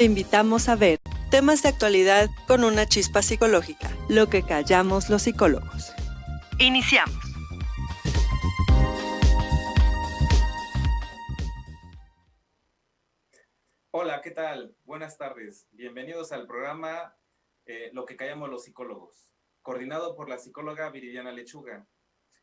invitamos a ver temas de actualidad con una chispa psicológica, lo que callamos los psicólogos. Iniciamos. Hola, ¿qué tal? Buenas tardes. Bienvenidos al programa Lo que callamos los psicólogos, coordinado por la psicóloga Viridiana Lechuga.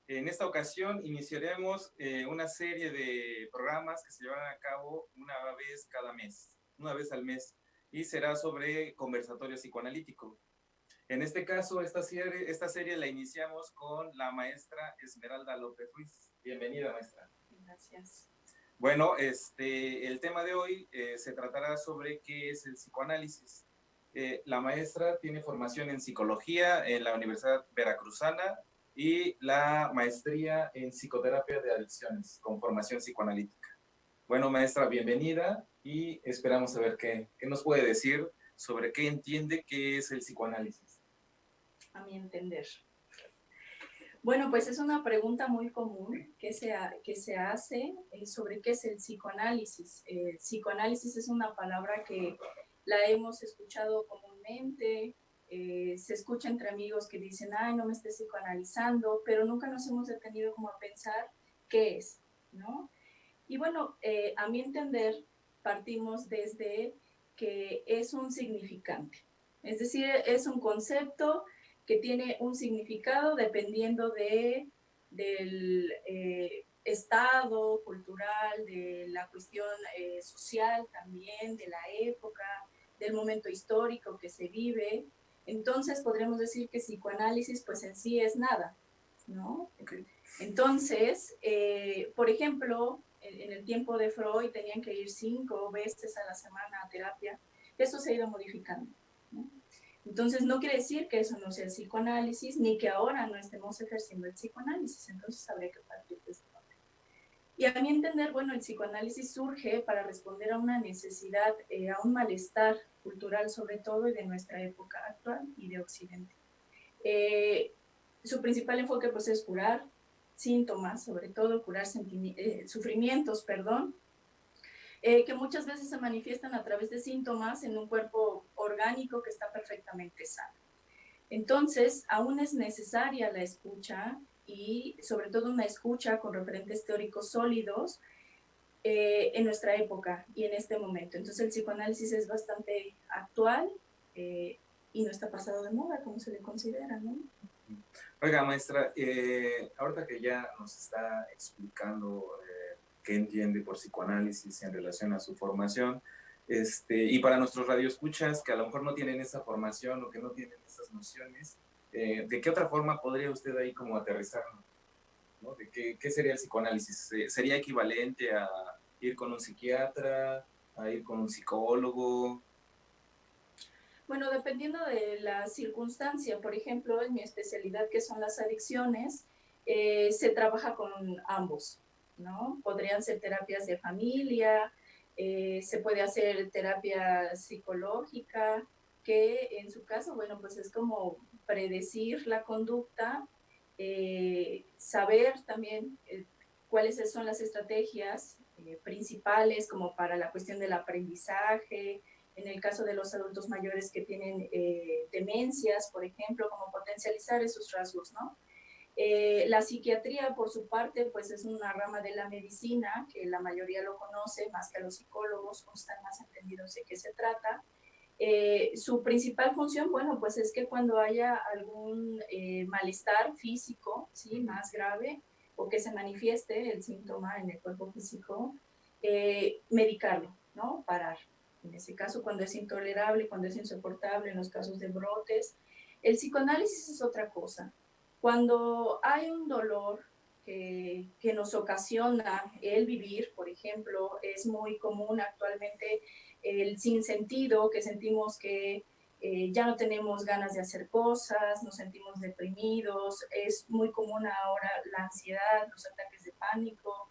En esta ocasión iniciaremos una serie de programas que se llevarán a cabo una vez al mes, y será sobre conversatorio psicoanalítico. En este caso, esta serie la iniciamos con la maestra Esmeralda López Ruiz. Bienvenida, maestra. Gracias. Bueno, el tema de hoy se tratará sobre qué es el psicoanálisis. La maestra tiene formación en psicología en la Universidad Veracruzana y la maestría en psicoterapia de adicciones con formación psicoanalítica. Bueno, maestra, bienvenida y esperamos saber qué nos puede decir sobre qué entiende que es el psicoanálisis. A mi entender. Bueno, pues es una pregunta muy común que se hace sobre qué es el psicoanálisis. Psicoanálisis es una palabra que la hemos escuchado comúnmente, se escucha entre amigos que dicen, ay, no me estés psicoanalizando, pero nunca nos hemos detenido como a pensar qué es, ¿no? Y bueno, a mi entender, partimos desde que es un significante, es decir, es un concepto que tiene un significado dependiendo del estado cultural, de la cuestión social también, de la época, del momento histórico que se vive. Entonces podremos decir que psicoanálisis pues en sí es nada, ¿no? Okay. Entonces, por ejemplo, en el tiempo de Freud tenían que ir 5 veces a la semana a terapia. Eso se ha ido modificando, ¿no? Entonces, no quiere decir que eso no sea el psicoanálisis, ni que ahora no estemos ejerciendo el psicoanálisis. Entonces, habría que partir de ese parte. Y a mi entender, bueno, el psicoanálisis surge para responder a una necesidad, a un malestar cultural sobre todo y de nuestra época actual y de Occidente. Su principal enfoque pues es curar síntomas, sobre todo curar sufrimientos, que muchas veces se manifiestan a través de síntomas en un cuerpo orgánico que está perfectamente sano. Entonces, aún es necesaria la escucha y sobre todo una escucha con referentes teóricos sólidos en nuestra época y en este momento. Entonces, el psicoanálisis es bastante actual y no está pasado de moda, como se le considera, ¿no? Oiga, maestra, ahorita que ya nos está explicando qué entiende por psicoanálisis en relación a su formación, y para nuestros radioescuchas que a lo mejor no tienen esa formación o que no tienen esas nociones, ¿de qué otra forma podría usted ahí como aterrizarlo? ¿No? ¿De qué sería el psicoanálisis? ¿Sería equivalente a ir con un psiquiatra, a ir con un psicólogo? Bueno, dependiendo de la circunstancia, por ejemplo, en mi especialidad que son las adicciones, se trabaja con ambos, ¿no? Podrían ser terapias de familia, se puede hacer terapia psicológica, que en su caso, bueno, pues es como predecir la conducta, saber también cuáles son las estrategias principales como para la cuestión del aprendizaje, en el caso de los adultos mayores que tienen demencias, por ejemplo, como potencializar esos rasgos, ¿no? La psiquiatría, por su parte, pues es una rama de la medicina que la mayoría lo conoce, más que a los psicólogos, o están más entendidos de qué se trata. Su principal función, bueno, pues es que cuando haya algún malestar físico, ¿sí? Más grave, o que se manifieste el síntoma en el cuerpo físico, medicarlo, ¿no? Parar. En ese caso, cuando es intolerable, cuando es insoportable, en los casos de brotes. El psicoanálisis es otra cosa. Cuando hay un dolor que nos ocasiona el vivir, por ejemplo, es muy común actualmente el sinsentido, que sentimos que ya no tenemos ganas de hacer cosas, nos sentimos deprimidos, es muy común ahora la ansiedad, los ataques de pánico,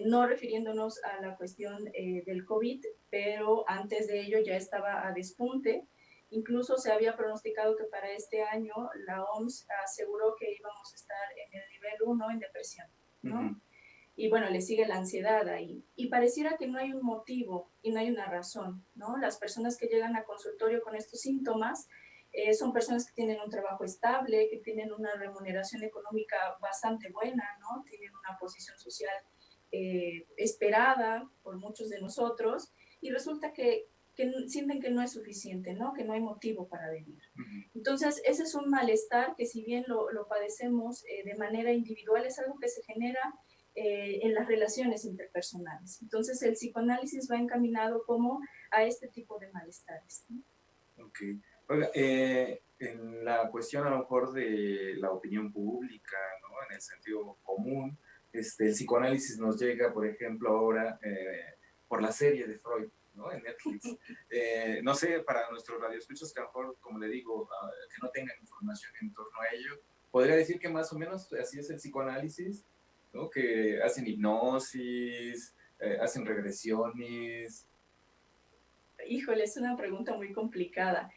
no refiriéndonos a la cuestión del COVID, pero antes de ello ya estaba a despunte. Incluso se había pronosticado que para este año la OMS aseguró que íbamos a estar en el nivel 1 en depresión, ¿no? y bueno, le sigue la ansiedad ahí. Y pareciera que no hay un motivo y no hay una razón, ¿no? Las personas que llegan a consultorio con estos síntomas son personas que tienen un trabajo estable, que tienen una remuneración económica bastante buena, ¿no? Tienen una posición social esperada por muchos de nosotros, y resulta que sienten que no es suficiente, ¿no? Que no hay motivo para venir. Entonces, ese es un malestar que si bien lo padecemos de manera individual, es algo que se genera en las relaciones interpersonales. Entonces, el psicoanálisis va encaminado como a este tipo de malestares, ¿no? Ok. Oiga, en la cuestión a lo mejor de la opinión pública, ¿no? En el sentido común, el psicoanálisis nos llega, por ejemplo, ahora por la serie de Freud, ¿no? En Netflix. No sé, para nuestros radioescuchos que a lo mejor, como le digo, que no tengan información en torno a ello, podría decir que más o menos así es el psicoanálisis, ¿no? Que hacen hipnosis, hacen regresiones. Híjole, es una pregunta muy complicada.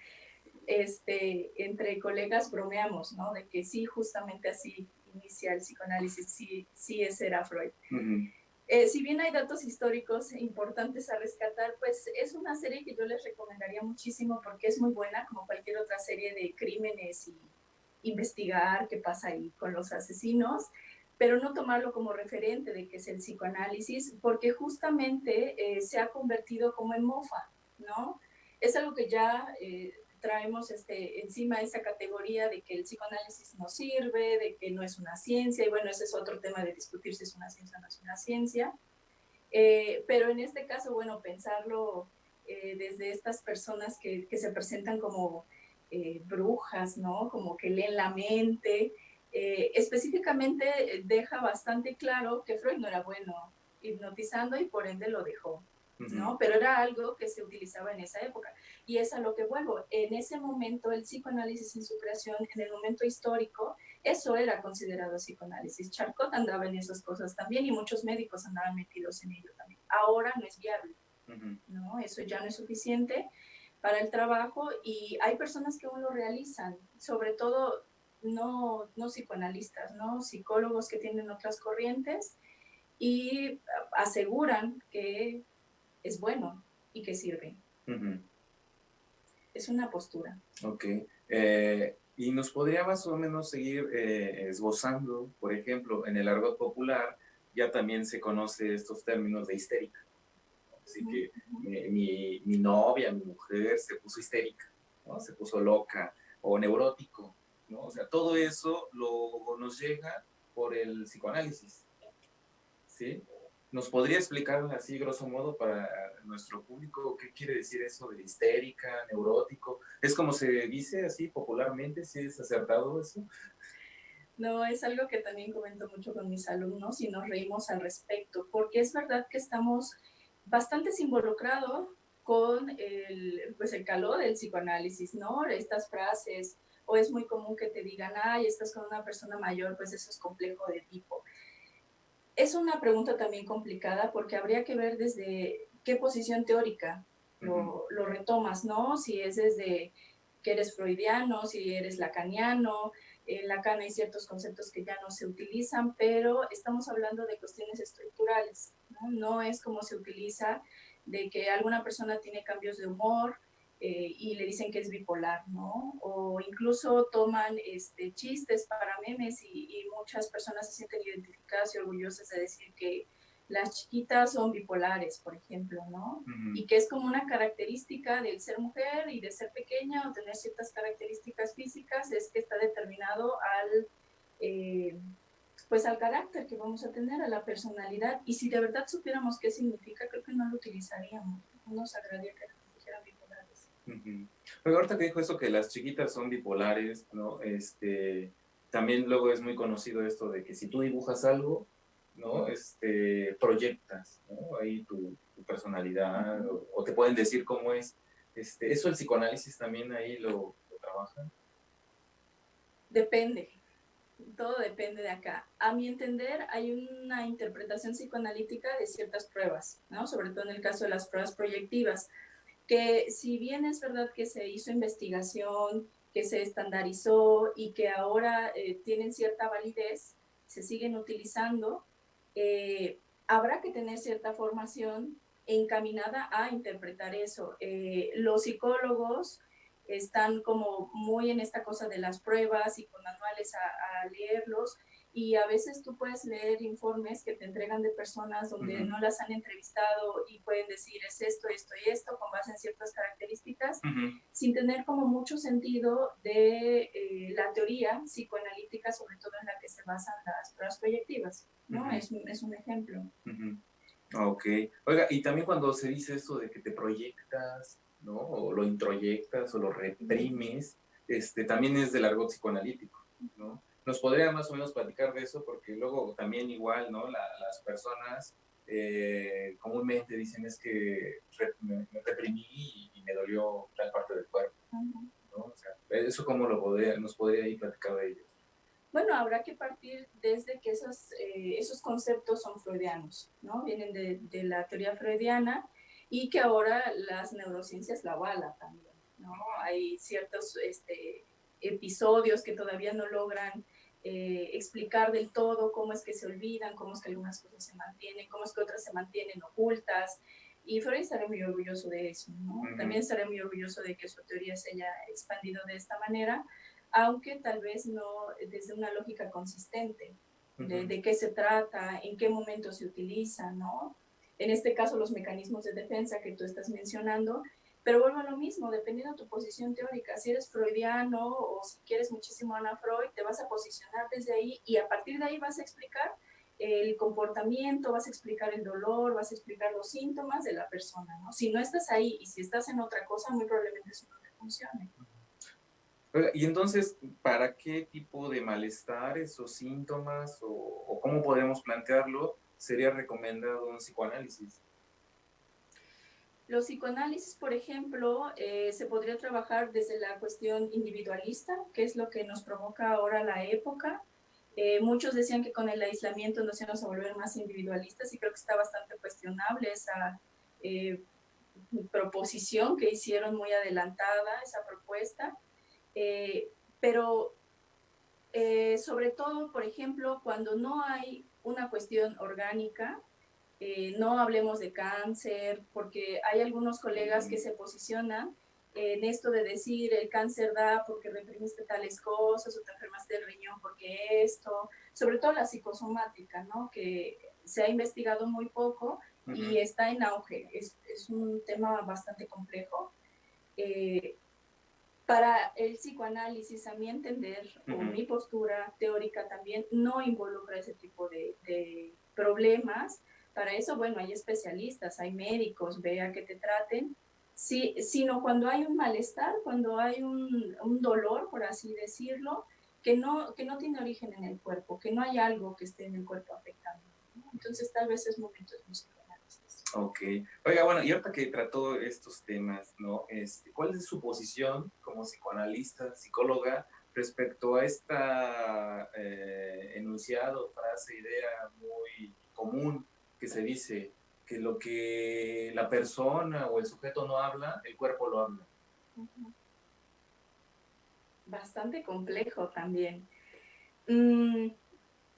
Entre colegas bromeamos, ¿no? De que sí, justamente así inicia el psicoanálisis, sí ese era Freud. Si bien hay datos históricos importantes a rescatar, pues es una serie que yo les recomendaría muchísimo porque es muy buena, como cualquier otra serie de crímenes y investigar qué pasa ahí con los asesinos, pero no tomarlo como referente de que es el psicoanálisis, porque justamente se ha convertido como en mofa, ¿no? Es algo que ya traemos encima esa categoría de que el psicoanálisis no sirve, de que no es una ciencia, y bueno, ese es otro tema de discutir si es una ciencia o no es una ciencia. Pero en este caso, bueno, pensarlo desde estas personas que se presentan como brujas, ¿no? Como que leen la mente, específicamente deja bastante claro que Freud no era bueno hipnotizando y por ende lo dejó, ¿no? Pero era algo que se utilizaba en esa época. Y es a lo que vuelvo. En ese momento, el psicoanálisis en su creación, en el momento histórico, eso era considerado psicoanálisis. Charcot andaba en esas cosas también y muchos médicos andaban metidos en ello también. Ahora no es viable, ¿no? Eso ya no es suficiente para el trabajo y hay personas que aún lo realizan, sobre todo no psicoanalistas, ¿no? Psicólogos que tienen otras corrientes y aseguran que es bueno y que sirve. Es una postura. Ok. Y nos podría más o menos seguir esbozando, por ejemplo, en el argot popular ya también se conoce estos términos de histérica. Así que mi novia, mi mujer se puso histérica, ¿no? Se puso loca o neurótico, ¿no? O sea, todo eso nos llega por el psicoanálisis, ¿sí? ¿Nos podría explicar así, grosso modo, para nuestro público, qué quiere decir eso de histérica, neurótico? ¿Es como se dice así popularmente? ¿Sí es acertado eso? No, es algo que también comento mucho con mis alumnos y nos reímos al respecto, porque es verdad que estamos bastante involucrados con pues el calor del psicoanálisis, ¿no? Estas frases, o es muy común que te digan, ay, estás con una persona mayor, pues eso es complejo de Edipo. Es una pregunta también complicada porque habría que ver desde qué posición teórica lo retomas, ¿no? Si es desde que eres freudiano, si eres lacaniano. En Lacan hay ciertos conceptos que ya no se utilizan, pero estamos hablando de cuestiones estructurales, ¿no? No es como se utiliza de que alguna persona tiene cambios de humor, y le dicen que es bipolar, ¿no? O incluso toman chistes para memes y muchas personas se sienten identificadas y orgullosas de decir que las chiquitas son bipolares, por ejemplo, ¿no? Y que es como una característica del ser mujer y de ser pequeña o tener ciertas características físicas, es que está determinado pues al carácter que vamos a tener, a la personalidad. Y si de verdad supiéramos qué significa, creo que no lo utilizaríamos. No nos agradaría que nos dijeran bipolares. Pero ahorita que dijo eso que las chiquitas son bipolares, ¿no? También luego es muy conocido esto de que si tú dibujas algo, ¿no? Proyectas, ¿no? Ahí tu personalidad, o te pueden decir cómo es. ¿Eso el psicoanálisis también ahí lo trabaja? Depende. Todo depende de acá. A mi entender, hay una interpretación psicoanalítica de ciertas pruebas, ¿no? Sobre todo en el caso de las pruebas proyectivas, que si bien es verdad que se hizo investigación, que se estandarizó y que ahora tienen cierta validez, se siguen utilizando, habrá que tener cierta formación encaminada a interpretar eso. Los psicólogos están como muy en esta cosa de las pruebas y con manuales a leerlos, y a veces tú puedes leer informes que te entregan de personas donde no las han entrevistado y pueden decir es esto, esto y esto con base en ciertas características, sin tener como mucho sentido de la teoría psicoanalítica, sobre todo en la que se basan las pruebas proyectivas, ¿no? Es un ejemplo. Ok. Oiga, y también cuando se dice esto de que te proyectas, ¿no? O lo introyectas o lo reprimes, también es del argot psicoanalítico, ¿no? ¿Nos podría más o menos platicar de eso? Porque luego también igual, ¿no? Las personas comúnmente dicen es que me reprimí y me dolió tal parte del cuerpo, ¿no? O sea, ¿eso cómo nos podría ahí platicar de ello? Bueno, habrá que partir desde que esos conceptos son freudianos, ¿no? Vienen de la teoría freudiana y que ahora las neurociencias la avalan también, ¿no? Hay ciertos episodios que todavía no logran explicar del todo cómo es que se olvidan, cómo es que algunas cosas se mantienen, cómo es que otras se mantienen ocultas. Y Freud estará muy orgulloso de eso, ¿no? También estará muy orgulloso de que su teoría se haya expandido de esta manera, aunque tal vez no desde una lógica consistente de qué se trata, en qué momento se utiliza, ¿no? En este caso, los mecanismos de defensa que tú estás mencionando, pero vuelvo a lo mismo, dependiendo de tu posición teórica, si eres freudiano o si quieres muchísimo a Ana Freud, te vas a posicionar desde ahí y a partir de ahí vas a explicar el comportamiento, vas a explicar el dolor, vas a explicar los síntomas de la persona, ¿no? Si no estás ahí y si estás en otra cosa, muy probablemente eso no te funcione. Y entonces, ¿para qué tipo de malestares o síntomas o cómo podemos plantearlo sería recomendado un psicoanálisis? Los psicoanálisis, por ejemplo, se podría trabajar desde la cuestión individualista, que es lo que nos provoca ahora la época. Muchos decían que con el aislamiento nos íbamos a volver más individualistas y creo que está bastante cuestionable esa proposición que hicieron muy adelantada, esa propuesta. Pero sobre todo, por ejemplo, cuando no hay una cuestión orgánica, no hablemos de cáncer, porque hay algunos colegas que se posicionan en esto de decir el cáncer da porque reprimiste tales cosas o te enfermaste del riñón porque esto, sobre todo la psicosomática, ¿no? Que se ha investigado muy poco y está en auge. Es un tema bastante complejo. Para el psicoanálisis, a mi entender, o mi postura teórica también, no involucra ese tipo de problemas. Para eso, bueno, hay especialistas, hay médicos, vea que te traten, sí, sino cuando hay un malestar, cuando hay un dolor, por así decirlo, que no tiene origen en el cuerpo, que no hay algo que esté en el cuerpo afectando, ¿no? Entonces, tal vez es momento de un psicoanálisis. Ok. Oiga, bueno, y ahorita que trató estos temas, ¿no? ¿Cuál es su posición como psicoanalista, psicóloga, respecto a esta enunciado, frase, idea muy común que se dice que lo que la persona o el sujeto no habla, el cuerpo lo habla? Bastante complejo también.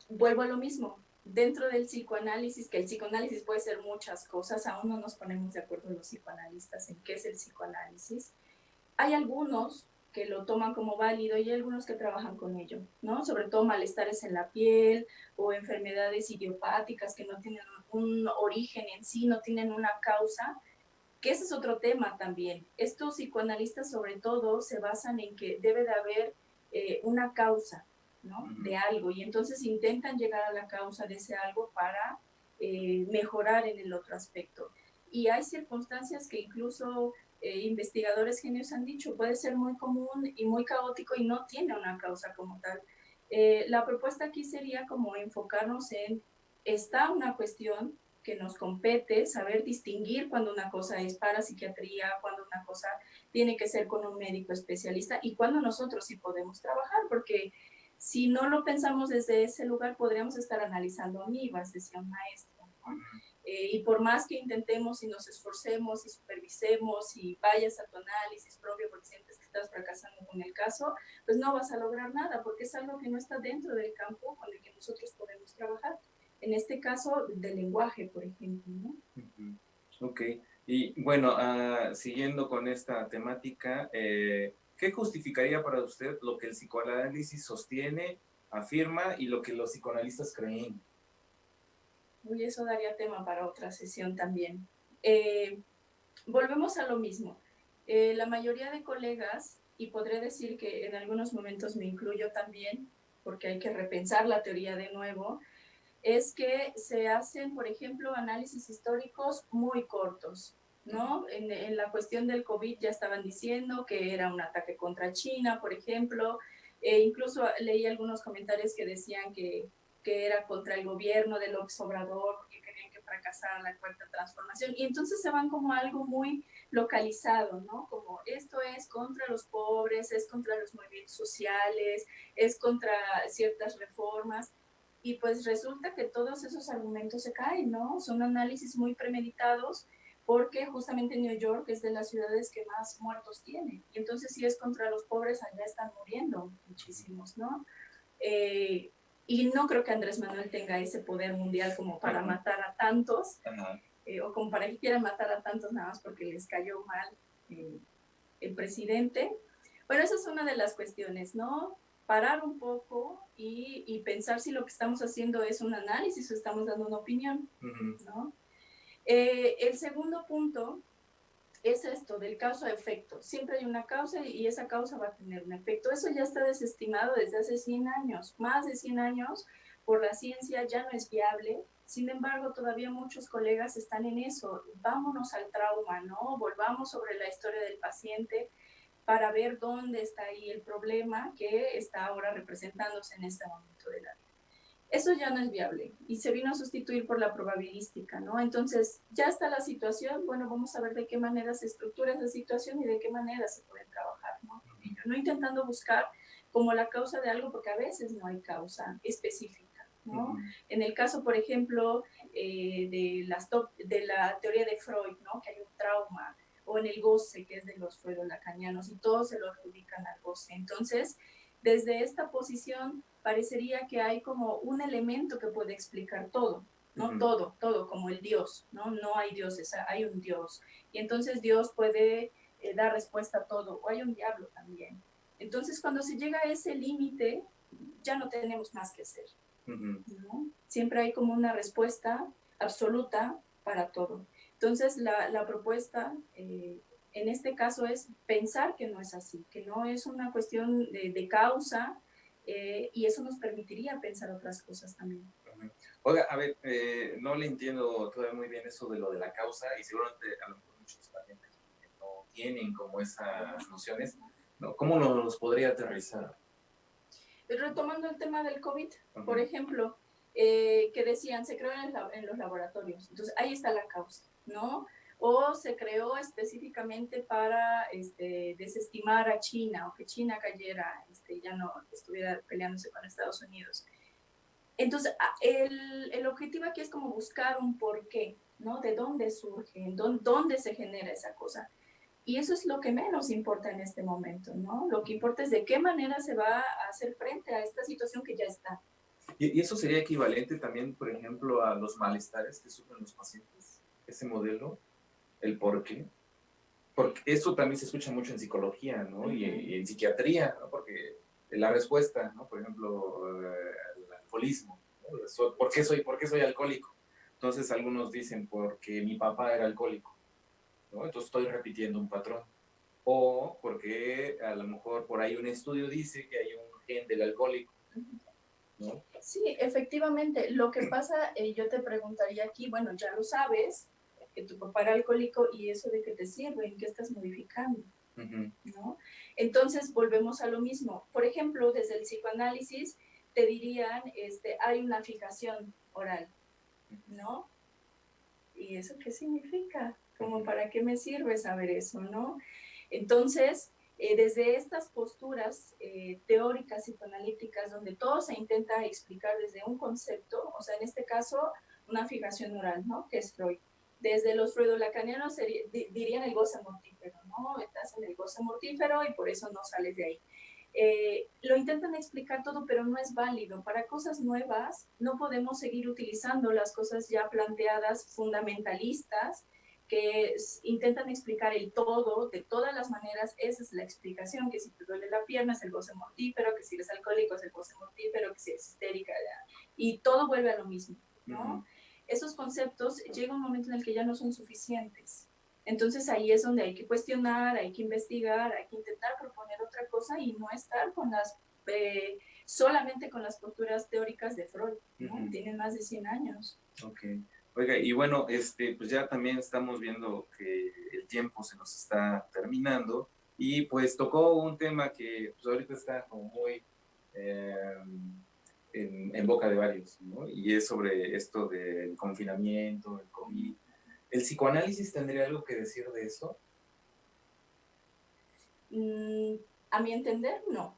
Vuelvo a lo mismo. Dentro del psicoanálisis, que el psicoanálisis puede ser muchas cosas, aún no nos ponemos de acuerdo los psicoanalistas en qué es el psicoanálisis. Hay algunos que lo toman como válido y hay algunos que trabajan con ello, ¿no? Sobre todo malestares en la piel o enfermedades idiopáticas que no tienen un origen en sí, no tienen una causa, que ese es otro tema también. Estos psicoanalistas sobre todo se basan en que debe de haber una causa, ¿no? De algo, y entonces intentan llegar a la causa de ese algo para mejorar en el otro aspecto. Y hay circunstancias que incluso investigadores genios han dicho, puede ser muy común y muy caótico y no tiene una causa como tal. La propuesta aquí sería como enfocarnos en, está una cuestión que nos compete, saber distinguir cuando una cosa es para psiquiatría, cuando una cosa tiene que ser con un médico especialista y cuando nosotros sí podemos trabajar, porque si no lo pensamos desde ese lugar, podríamos estar analizando amibas, decía un maestro, ¿no? Y por más que intentemos y nos esforcemos y supervisemos y vayas a tu análisis propio porque sientes que estás fracasando con el caso, pues no vas a lograr nada porque es algo que no está dentro del campo con el que nosotros podemos trabajar. en este caso del lenguaje, por ejemplo, ¿no? Ok, y bueno, siguiendo con esta temática, ¿qué justificaría para usted lo que el psicoanálisis sostiene, afirma y lo que los psicoanalistas creen? Uy, eso daría tema para otra sesión también. Volvemos a lo mismo. La mayoría de colegas, y podré decir que en algunos momentos me incluyo también, porque hay que repensar la teoría de nuevo, es que se hacen, por ejemplo, análisis históricos muy cortos, ¿no? En la cuestión del COVID ya estaban diciendo que era un ataque contra China, por ejemplo, incluso leí algunos comentarios que decían que era contra el gobierno de López Obrador, porque querían que fracasara la cuarta transformación, y entonces se van como algo muy localizado, ¿no? Como esto es contra los pobres, es contra los movimientos sociales, es contra ciertas reformas, y pues resulta que todos esos argumentos se caen, ¿no? Son análisis muy premeditados porque justamente New York es de las ciudades que más muertos tiene. Y entonces si es contra los pobres, allá están muriendo muchísimos, ¿no? Y no creo que Andrés Manuel tenga ese poder mundial como para matar a tantos, o como para que quieran matar a tantos nada más porque les cayó mal el presidente. Bueno, esa es una de las cuestiones, ¿no? Parar un poco y pensar si lo que estamos haciendo es un análisis o estamos dando una opinión, ¿no? El segundo punto es esto del causa-efecto. Siempre hay una causa y esa causa va a tener un efecto. Eso ya está desestimado desde hace 100 años, más de 100 años, por la ciencia ya no es viable. Sin embargo, todavía muchos colegas están en eso. Vámonos al trauma, ¿no? Volvamos sobre la historia del paciente para ver dónde está ahí el problema que está ahora representándose en este momento de la vida. Eso ya no es viable y se vino a sustituir por la probabilística, ¿no? Entonces, ya está la situación, bueno, vamos a ver de qué manera se estructura esa situación y de qué manera se puede trabajar, ¿no? No intentando buscar como la causa de algo, porque a veces no hay causa específica, ¿no? En el caso, por ejemplo, de la teoría de Freud, ¿no? Que hay un trauma, o en el goce, que es de los freudolacanianos, y todos se lo adjudican al goce. Entonces, desde esta posición, parecería que hay como un elemento que puede explicar todo, ¿no? Todo, como el Dios, ¿no? No hay dioses, hay un Dios. Y entonces Dios puede dar respuesta a todo, o hay un diablo también. Entonces, cuando se llega a ese límite, ya no tenemos más que hacer, ¿no? Siempre hay como una respuesta absoluta para todo. Entonces, la propuesta en este caso es pensar que no es así, que no es una cuestión de causa, y eso nos permitiría pensar otras cosas también. Oiga, a ver, no le entiendo todavía muy bien eso de lo de la causa y seguramente a lo mejor muchos pacientes no tienen como esas nociones, ¿no? ¿Cómo nos podría aterrizar? Retomando el tema del COVID, por ejemplo, que decían, se creó en los laboratorios, entonces ahí está la causa, ¿no? O se creó específicamente para desestimar a China, o que China cayera, ya no estuviera peleándose con Estados Unidos. Entonces, el objetivo aquí es como buscar un porqué, ¿no? De dónde surge, dónde se genera esa cosa. Y eso es lo que menos importa en este momento, ¿no? Lo que importa es de qué manera se va a hacer frente a esta situación que ya está. ¿Y eso sería equivalente también, por ejemplo, a los malestares que sufren los pacientes? Ese modelo, el por qué. Porque eso también se escucha mucho en psicología, ¿no? Y en psiquiatría, ¿no? Porque la respuesta, ¿no? Por ejemplo, el alcoholismo, ¿no? ¿Por qué soy alcohólico? Entonces algunos dicen, porque mi papá era alcohólico, ¿no? Entonces estoy repitiendo un patrón. O porque a lo mejor por ahí un estudio dice que hay un gen del alcohólico, ¿no? Sí, efectivamente. Lo que pasa, yo te preguntaría aquí, bueno, ya lo sabes, que tu papá era alcohólico, y eso de qué te sirve, en qué estás modificando, ¿no? Entonces, volvemos a lo mismo. Por ejemplo, desde el psicoanálisis te dirían, hay una fijación oral, ¿no? ¿Y eso qué significa? ¿Cómo para qué me sirve saber eso, no? Entonces, desde estas posturas teóricas psicoanalíticas, donde todo se intenta explicar desde un concepto, o sea, en este caso, una fijación oral, ¿no? Que es Freud. Desde los freudolacanianos dirían el goce mortífero, ¿no? Estás en el goce mortífero y por eso no sales de ahí. lo intentan explicar todo, pero no es válido. Para cosas nuevas no podemos seguir utilizando las cosas ya planteadas fundamentalistas que intentan explicar el todo de todas las maneras. Esa es la explicación, que si te duele la pierna es el goce mortífero, que si eres alcohólico es el goce mortífero, que si eres histérica, y todo vuelve a lo mismo, ¿no? Esos conceptos llega un momento en el que ya no son suficientes. Entonces ahí es donde hay que cuestionar, hay que investigar, hay que intentar proponer otra cosa y no estar con solamente con las posturas teóricas de Freud, ¿no? Tienen más de 100 años. Ok. Oiga, y bueno, pues ya también estamos viendo que el tiempo se nos está terminando y pues tocó un tema que pues ahorita está como muy en boca de varios, ¿no? Y es sobre esto del confinamiento, el COVID. ¿El psicoanálisis tendría algo que decir de eso? A mi entender, no.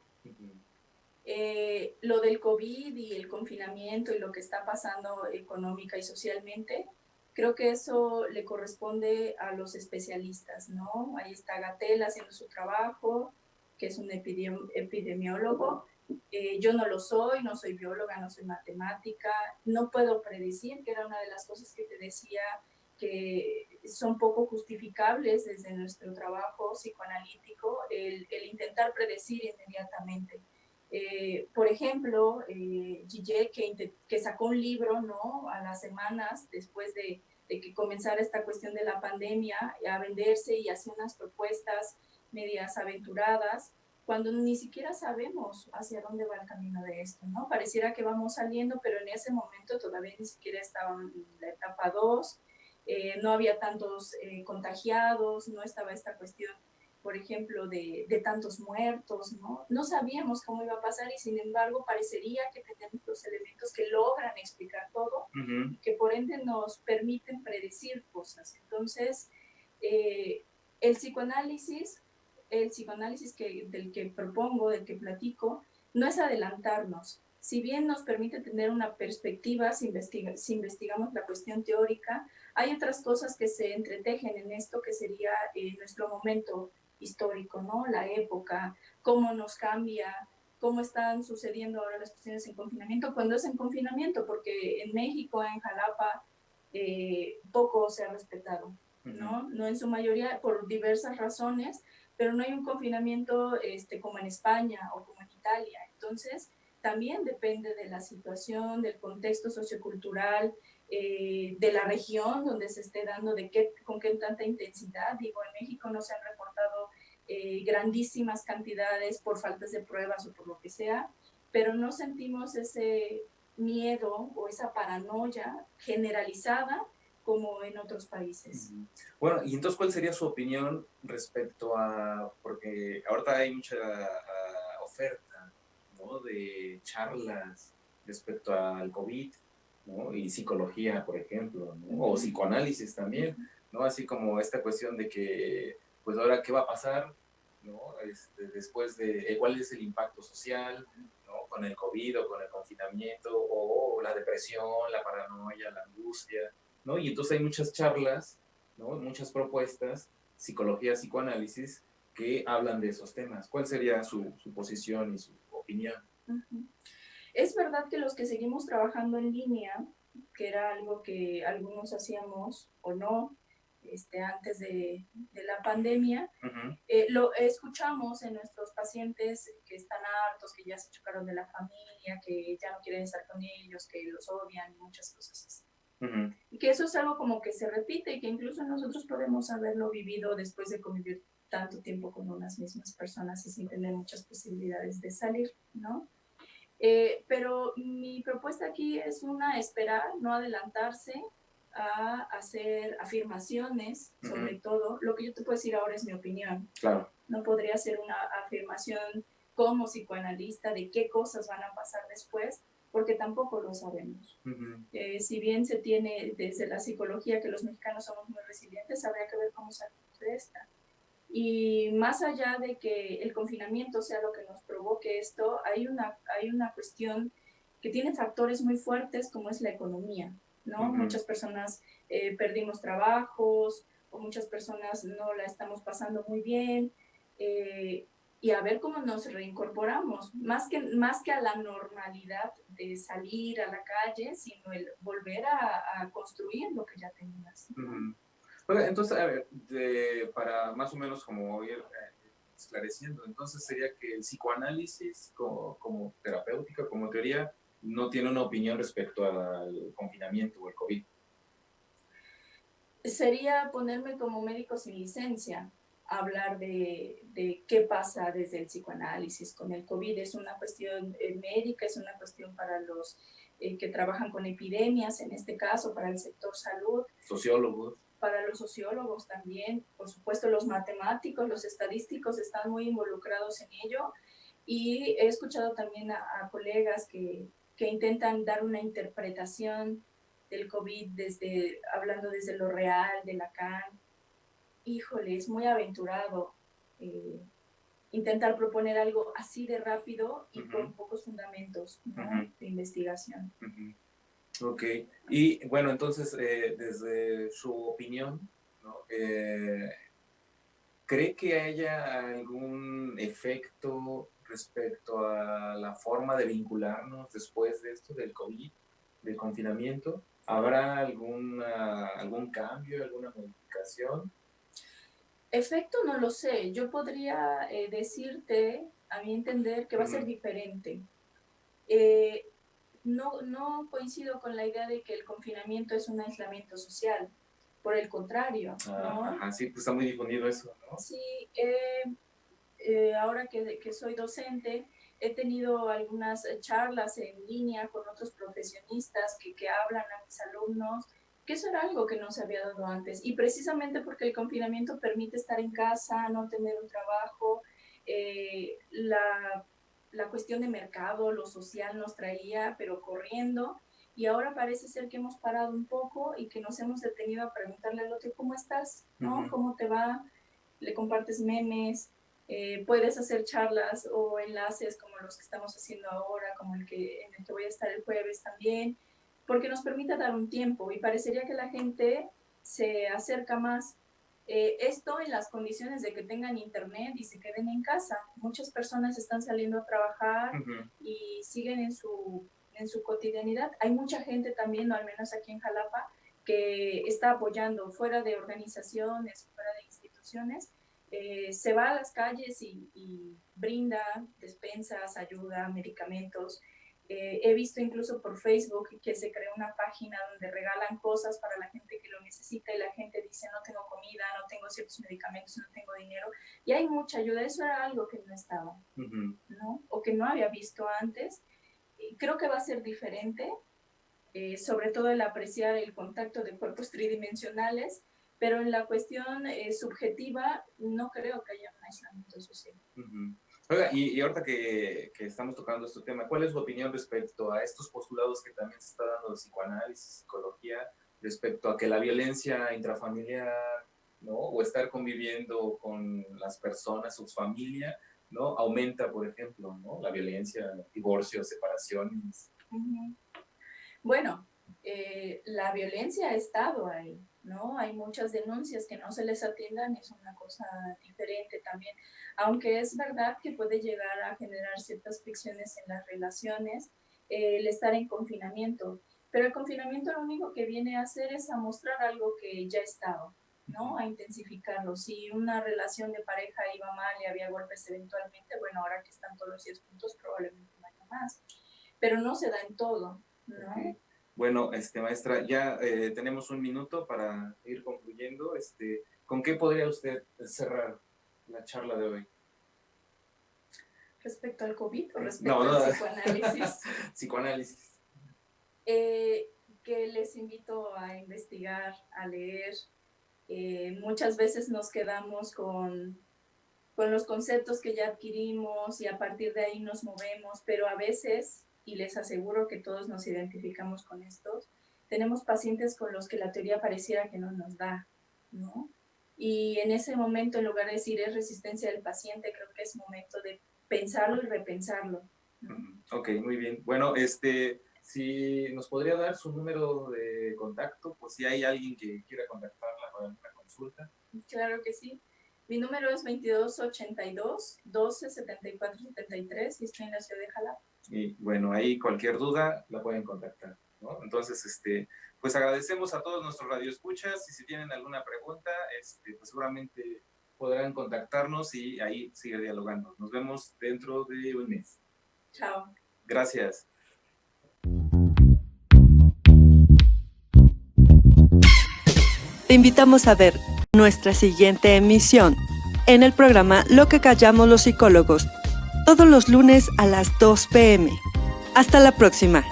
Lo del COVID y el confinamiento y lo que está pasando económica y socialmente, creo que eso le corresponde a los especialistas, ¿no? Ahí está Gatell haciendo su trabajo, que es un epidemiólogo. Yo no lo soy, no soy bióloga, no soy matemática, no puedo predecir, que era una de las cosas que te decía que son poco justificables desde nuestro trabajo psicoanalítico, el intentar predecir inmediatamente. Por ejemplo, Gillet, que sacó un libro, ¿no? A las semanas después de que comenzara esta cuestión de la pandemia, a venderse y hacía unas propuestas medias aventuradas, cuando ni siquiera sabemos hacia dónde va el camino de esto, ¿no? Pareciera que vamos saliendo, pero en ese momento todavía ni siquiera estaba en la etapa 2, no había tantos contagiados, no estaba esta cuestión, por ejemplo, de tantos muertos, ¿no? No sabíamos cómo iba a pasar y sin embargo parecería que tenemos los elementos que logran explicar todo y que por ende nos permiten predecir cosas. Entonces, el psicoanálisis del que propongo, del que platico, no es adelantarnos. Si bien nos permite tener una perspectiva, si investigamos la cuestión teórica, hay otras cosas que se entretejen en esto, que sería nuestro momento histórico, ¿no? La época, cómo nos cambia, cómo están sucediendo ahora las cuestiones en confinamiento, cuando es en confinamiento, porque en México, en Jalapa, poco se ha respetado, ¿no? No en su mayoría por diversas razones, pero no hay un confinamiento como en España o como en Italia. Entonces, también depende de la situación, del contexto sociocultural, de la región donde se esté dando, con qué tanta intensidad. Digo, en México no se han reportado grandísimas cantidades por faltas de pruebas o por lo que sea, pero no sentimos ese miedo o esa paranoia generalizada como en otros países. Bueno, y entonces, ¿cuál sería su opinión respecto a, porque ahorita hay mucha oferta, ¿no? De charlas respecto al COVID, ¿no? Y psicología, por ejemplo, ¿no? O psicoanálisis también, ¿no? Así como esta cuestión de que, pues ahora, ¿qué va a pasar? ¿No? Después de, ¿cuál es el impacto social? ¿No? Con el COVID o con el confinamiento, o la depresión, la paranoia, la angustia, ¿no? Y entonces hay muchas charlas, ¿no? Muchas propuestas, psicología, psicoanálisis, que hablan de esos temas. ¿Cuál sería su posición y su opinión? Es verdad que los que seguimos trabajando en línea, que era algo que algunos hacíamos o no antes de la pandemia, lo escuchamos en nuestros pacientes que están hartos, que ya se chocaron de la familia, que ya no quieren estar con ellos, que los odian y muchas cosas así. Y que eso es algo como que se repite y que incluso nosotros podemos haberlo vivido después de convivir tanto tiempo con unas mismas personas y sin tener muchas posibilidades de salir, ¿no? Pero mi propuesta aquí es esperar, no adelantarse a hacer afirmaciones, sobre todo. Lo que yo te puedo decir ahora es mi opinión. Claro. No podría ser una afirmación como psicoanalista de qué cosas van a pasar después, porque tampoco lo sabemos. Si bien se tiene desde la psicología que los mexicanos somos muy resilientes, habría que ver cómo salimos de esta. Y más allá de que el confinamiento sea lo que nos provoque esto, hay una cuestión que tiene factores muy fuertes como es la economía, ¿no? Muchas personas perdimos trabajos o muchas personas no la estamos pasando muy bien. y a ver cómo nos reincorporamos, más que a la normalidad de salir a la calle, sino el volver a construir lo que ya tenías. Oiga, entonces, a ver, para más o menos como ir esclareciendo, entonces sería que el psicoanálisis como terapéutica, como teoría, no tiene una opinión respecto al confinamiento o el COVID. Sería ponerme como médico sin licencia, hablar de qué pasa desde el psicoanálisis con el COVID. Es una cuestión médica, es una cuestión para los que trabajan con epidemias, en este caso, para el sector salud. Sociólogos. Para los sociólogos también, por supuesto los matemáticos, los estadísticos están muy involucrados en ello, y he escuchado también a colegas que intentan dar una interpretación del COVID hablando desde lo real, de Lacan. Híjole, es muy aventurado intentar proponer algo así de rápido y con pocos fundamentos, ¿no? De investigación. Ok, y bueno, entonces, desde su opinión, ¿no? ¿Cree que haya algún efecto respecto a la forma de vincularnos después de esto, del COVID, del confinamiento? ¿Habrá algún cambio, alguna modificación? Efecto no lo sé. Yo podría decirte, a mi entender, que va a ser diferente. No coincido con la idea de que el confinamiento es un aislamiento social. Por el contrario, ¿no? Ajá, sí, pues está muy difundido eso, ¿no? Sí, ahora que soy docente, he tenido algunas charlas en línea con otros profesionistas que hablan a mis alumnos, que eso era algo que no se había dado antes. Y precisamente porque el confinamiento permite estar en casa, no tener un trabajo, la cuestión de mercado, lo social nos traía, pero corriendo. Y ahora parece ser que hemos parado un poco y que nos hemos detenido a preguntarle al otro, ¿cómo estás? ¿No? ¿Cómo te va? Le compartes memes, puedes hacer charlas o enlaces como los que estamos haciendo ahora, como en el que voy a estar el jueves también, porque nos permite dar un tiempo y parecería que la gente se acerca más. Esto en las condiciones de que tengan internet y se queden en casa. Muchas personas están saliendo a trabajar y siguen en su cotidianidad. Hay mucha gente también, o al menos aquí en Jalapa, que está apoyando fuera de organizaciones, fuera de instituciones, se va a las calles y brinda despensas, ayuda, medicamentos. He visto incluso por Facebook que se creó una página donde regalan cosas para la gente que lo necesita y la gente dice no tengo comida, no tengo ciertos medicamentos, no tengo dinero. Y hay mucha ayuda, eso era algo que no estaba, ¿no? O que no había visto antes. Y creo que va a ser diferente, sobre todo el apreciar el contacto de cuerpos tridimensionales, pero en la cuestión subjetiva no creo que haya un aislamiento social. Oiga, y ahorita que estamos tocando este tema, ¿cuál es su opinión respecto a estos postulados que también se está dando de psicoanálisis, psicología, respecto a que la violencia intrafamiliar, ¿no? O estar conviviendo con las personas, su familia, ¿no? Aumenta, por ejemplo, ¿no? La violencia, divorcios, separaciones. Bueno, la violencia ha estado ahí, ¿no? Hay muchas denuncias que no se les atiendan, es una cosa diferente también, aunque es verdad que puede llegar a generar ciertas fricciones en las relaciones, el estar en confinamiento, pero el confinamiento lo único que viene a hacer es a mostrar algo que ya estaba, ¿no? A intensificarlo. Si una relación de pareja iba mal y había golpes eventualmente, bueno, ahora que están todos los 10 puntos probablemente no haya más, pero no se da en todo, ¿no? Okay. Bueno, maestra, ya tenemos un minuto para ir concluyendo. ¿Con qué podría usted cerrar la charla de hoy? ¿Respecto al COVID o respecto al psicoanálisis? Psicoanálisis. Que les invito a investigar, a leer. Muchas veces nos quedamos con los conceptos que ya adquirimos y a partir de ahí nos movemos, pero a veces, y les aseguro que todos nos identificamos con estos, tenemos pacientes con los que la teoría pareciera que no nos da, ¿no? Y en ese momento, en lugar de decir es resistencia del paciente, creo que es momento de pensarlo y repensarlo, ¿no? Ok, muy bien. Bueno, si nos podría dar su número de contacto, por si hay alguien que quiera contactarla para una consulta. Claro que sí. Mi número es 2282-1274-73 y estoy en la ciudad de Jalapa. Y bueno, ahí cualquier duda la pueden contactar, ¿no? Entonces, pues agradecemos a todos nuestros radioescuchas y si tienen alguna pregunta, pues seguramente podrán contactarnos y ahí seguir dialogando. Nos vemos dentro de un mes. Chao. Gracias. Te invitamos a ver nuestra siguiente emisión en el programa Lo que callamos los psicólogos, todos los lunes a las 2 p.m. Hasta la próxima.